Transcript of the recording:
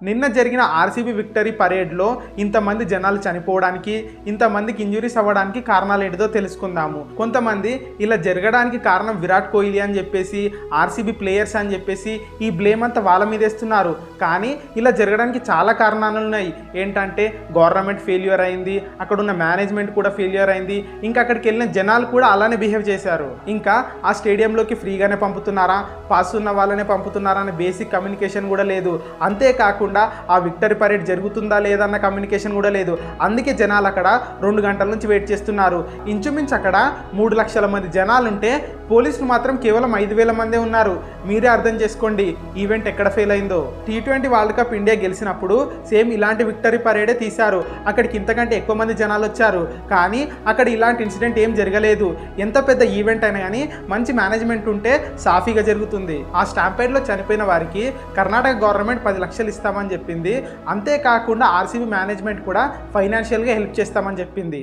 నిన్న జరిగిన RCB victory పరేడ్లో ఇంతమంది జనాలు చనిపోవడానికి, ఇంతమందికి ఇంజురీస్ అవ్వడానికి కారణాలు ఏంటిదో తెలుసుకుందాము. కొంతమంది ఇలా జరగడానికి కారణం విరాట్ కోహ్లీ అని చెప్పేసి, ఆర్సీబీ ప్లేయర్స్ అని చెప్పేసి ఈ బ్లేమ్ అంతా వాళ్ళ మీద వేస్తున్నారు. కానీ ఇలా జరగడానికి చాలా కారణాలు ఉన్నాయి. ఏంటంటే గవర్నమెంట్ ఫెయిల్యూర్ అయింది, అక్కడ ఉన్న మేనేజ్మెంట్ కూడా ఫెయిల్యూర్ అయింది, ఇంకా అక్కడికి వెళ్ళిన జనాలు కూడా అలానే బిహేవ్ చేశారు. ఇంకా ఆ స్టేడియంలోకి ఫ్రీగానే పంపుతున్నారా, పాస్ ఉన్న వాళ్ళనే పంపుతున్నారా అనే బేసిక్ కమ్యూనికేషన్ కూడా లేదు. అంతేకాకుండా ఆ విక్టరీ పరేడ్ జరుగుతుందా లేదా అన్న కమ్యూనికేషన్ కూడా లేదు. అందుకే జనాలు అక్కడ 2 గంటల నుంచి వెయిట్ చేస్తున్నారు. ఇంచుమించు అక్కడ 3 లక్షల మంది జనాలుంటే పోలీసులు మాత్రం కేవలం 5,000 మందే ఉన్నారు. మీరే అర్థం చేసుకోండి ఈవెంట్ ఎక్కడ ఫెయిల్ అయిందో. T20 వరల్డ్ కప్ ఇండియా గెలిచినప్పుడు సేమ్ ఇలాంటి విక్టరీ పరేడే తీశారు. అక్కడికి ఇంతకంటే ఎక్కువ మంది జనాలు వచ్చారు, కానీ అక్కడ ఇలాంటి ఇన్సిడెంట్ ఏం జరగలేదు. ఎంత పెద్ద ఈవెంట్ అయినా కానీ మంచి మేనేజ్మెంట్ ఉంటే సాఫీగా జరుగుతుంది. ఆ స్టాంపేడ్లో చనిపోయిన వారికి కర్ణాటక గవర్నమెంట్ 10 లక్షలు ఇస్తామని చెప్పింది. అంతేకాకుండా ఆర్సీబీ మేనేజ్మెంట్ కూడా ఫైనాన్షియల్గా హెల్ప్ చేస్తామని చెప్పింది.